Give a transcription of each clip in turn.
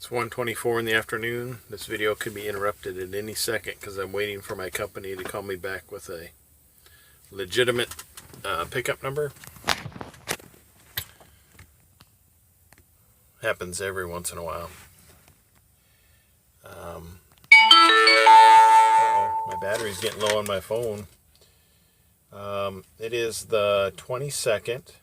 It's 1:24 in the afternoon. This video could be interrupted at any second because I'm waiting for my company to call me back with a legitimate pickup number. Happens every once in a while. My battery's getting low on my phone. It is the 22nd.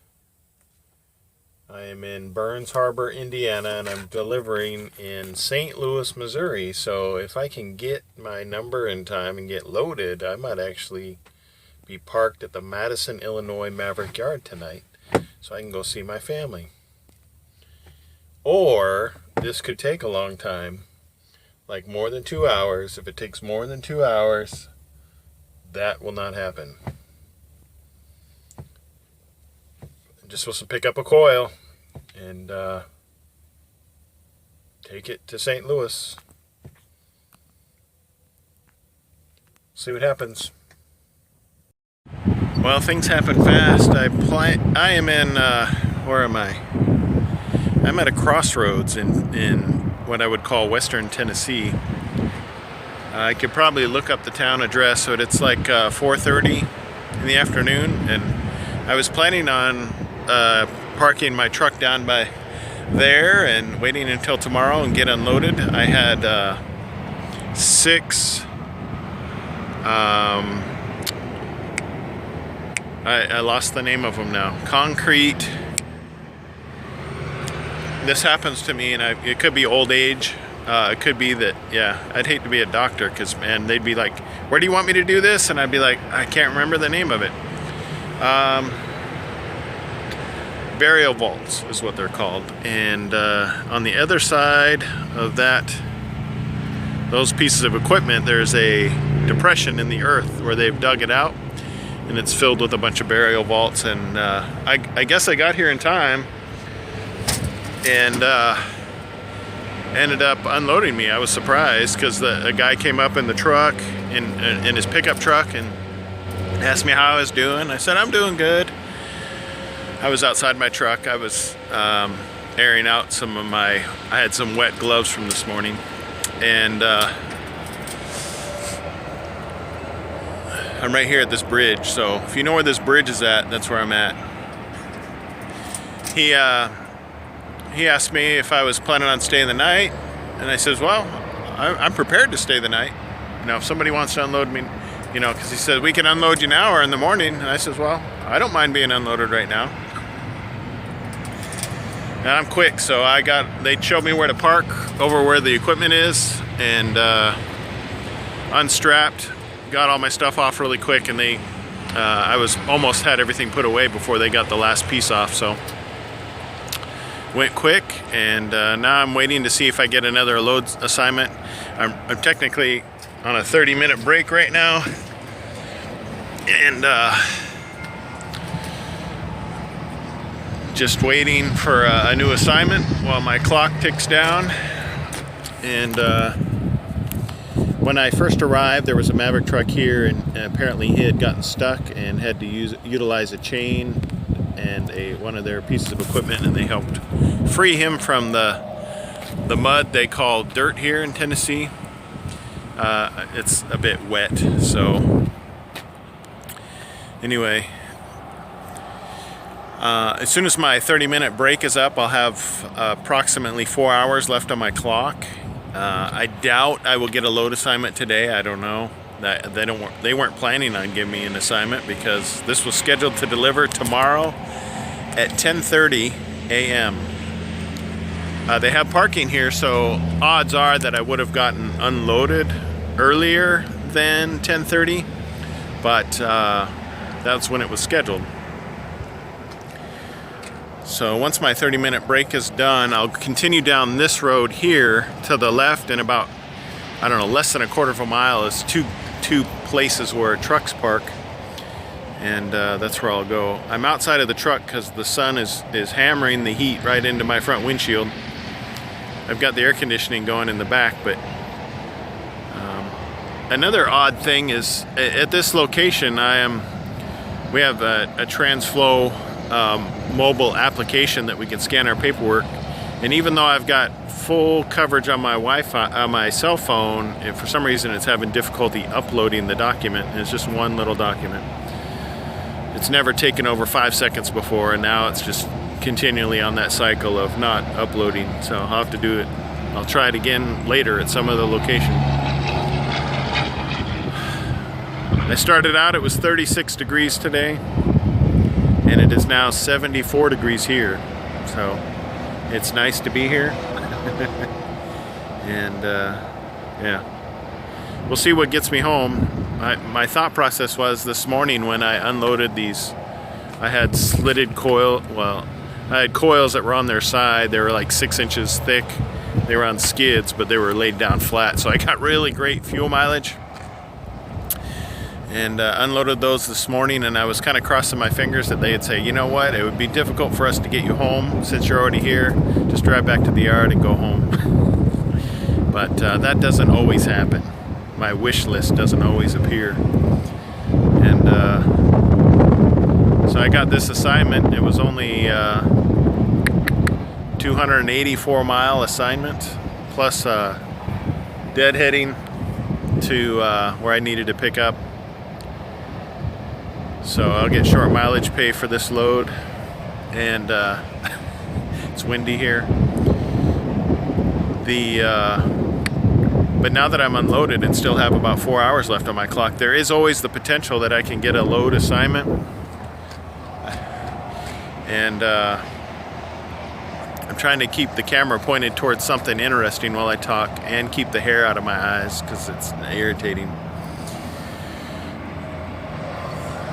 I am in Burns Harbor, Indiana, and I'm delivering in St. Louis, Missouri. So if I can get my number in time and get loaded, I might actually be parked at the Madison, Illinois Maverick Yard tonight so I can go see my family. Or this could take a long time, like more than 2 hours. If it takes more than 2 hours, that will not happen. I'm just supposed to pick up a coil and take it to St. Louis. See what happens. Well, things happen fast. I am in, where am I? I'm at a crossroads in what I would call Western Tennessee. I could probably look up the town address, but it's like 4:30 in the afternoon, and I was planning on parking my truck down by there and waiting until tomorrow and get unloaded. I had six I lost the name of them now. Concrete. This happens to me, and it could be old age. It could be that, yeah, I'd hate to be a doctor because, man, they'd be like, where do you want me to do this? And I'd be like, I can't remember the name of it. Burial vaults is what they're called. And on the other side of those pieces of equipment, there's a depression in the earth where they've dug it out, and it's filled with a bunch of burial vaults. And I guess I got here in time and ended up unloading me. I was surprised because a guy came up in the truck, in his pickup truck, and asked me how I was doing. I said, I'm doing good. I was outside my truck. I was airing out some of I had some wet gloves from this morning, and I'm right here at this bridge. So if you know where this bridge is at, that's where I'm at. He asked me if I was planning on staying the night, and I says, well, I'm prepared to stay the night. You know, if somebody wants to unload me, you know, because he said, we can unload you now or in the morning. And I says, well, I don't mind being unloaded right now. And I'm quick, so they showed me where to park over where the equipment is, and unstrapped, got all my stuff off really quick, and I was almost had everything put away before they got the last piece off, so went quick. And now I'm waiting to see if I get another load assignment. I'm technically on a 30-minute break right now, and just waiting for a new assignment while my clock ticks down. And when I first arrived, there was a Maverick truck here, and apparently he had gotten stuck and had to utilize a chain and one of their pieces of equipment, and they helped free him from the mud they call dirt here in Tennessee. It's a bit wet, so anyway, as soon as my 30-minute break is up, I'll have approximately 4 hours left on my clock. I doubt I will get a load assignment today. I don't know. They weren't planning on giving me an assignment because this was scheduled to deliver tomorrow at 10:30 a.m. They have parking here, so odds are that I would have gotten unloaded earlier than 10:30, but that's when it was scheduled. So once my 30-minute break is done, I'll continue down this road here to the left, and about, I don't know, less than a quarter of a mile is two places where trucks park, and that's where I'll go. I'm outside of the truck because the sun is hammering the heat right into my front windshield. I've got the air conditioning going in the back, but another odd thing is at this location we have a TransFlow mobile application that we can scan our paperwork, And even though I've got full coverage on my Wi-Fi, on my cell phone, and for some reason it's having difficulty uploading the document, and it's just one little document. It's never taken over 5 seconds before, and now it's just continually on that cycle of not uploading. So I'll have to do it. I'll try it again later at some other location. I started out, it was 36 degrees today, and it is now 74 degrees here. So it's nice to be here. And yeah, we'll see what gets me home. My thought process was this morning when I unloaded these, I had slitted coil, well, I had coils that were on their side. They were like 6 inches thick. They were on skids, but they were laid down flat. So I got really great fuel mileage. And unloaded those this morning, and I was kind of crossing my fingers that they'd say, you know what, it would be difficult for us to get you home since you're already here. Just drive back to the yard and go home. But that doesn't always happen. My wish list doesn't always appear. And so I got this assignment. It was only 284 mile assignment plus deadheading to where I needed to pick up. So I'll get short mileage pay for this load, and it's windy here. But now that I'm unloaded and still have about 4 hours left on my clock, there is always the potential that I can get a load assignment. And I'm trying to keep the camera pointed towards something interesting while I talk and keep the hair out of my eyes because it's irritating.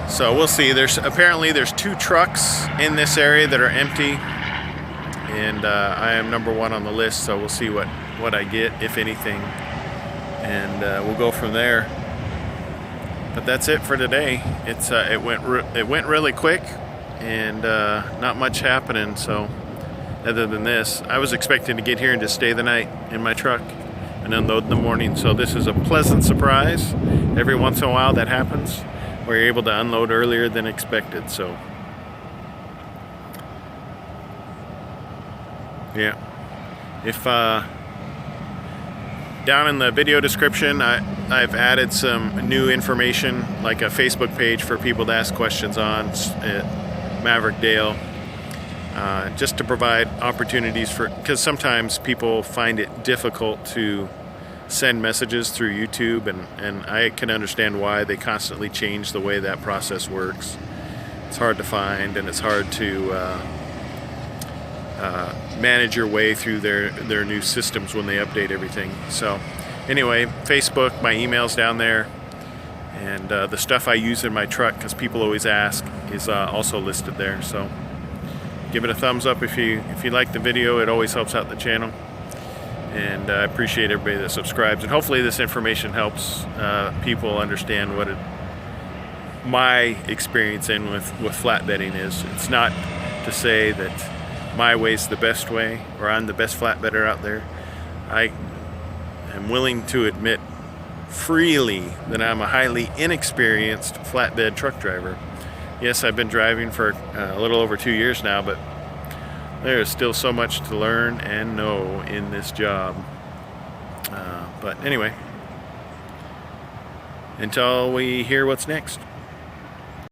So we'll see. Apparently there's 2 trucks in this area that are empty, and I am number 1 on the list. So we'll see what I get, if anything, and we'll go from there. But that's it for today. It went really quick, and not much happening. So other than this, I was expecting to get here and just stay the night in my truck and unload in the morning. So this is a pleasant surprise. Every once in a while that happens. We're able to unload earlier than expected, so yeah. If down in the video description, I've added some new information, like a Facebook page for people to ask questions on at Maverick Dale, just to provide opportunities because sometimes people find it difficult to send messages through YouTube, and I can understand why. They constantly change the way that process works. It's hard to find, and it's hard to manage your way through their new systems when they update everything. So anyway, Facebook, my email's down there, and the stuff I use in my truck, because people always ask, is also listed there. So give it a thumbs up if you like the video. It always helps out the channel. And I appreciate everybody that subscribes. And hopefully this information helps people understand what my experience with flatbedding is. It's not to say that my way's the best way or I'm the best flatbedder out there. I am willing to admit freely that I'm a highly inexperienced flatbed truck driver. Yes, I've been driving for a little over 2 years now, but there is still so much to learn and know in this job. But anyway, until we hear what's next.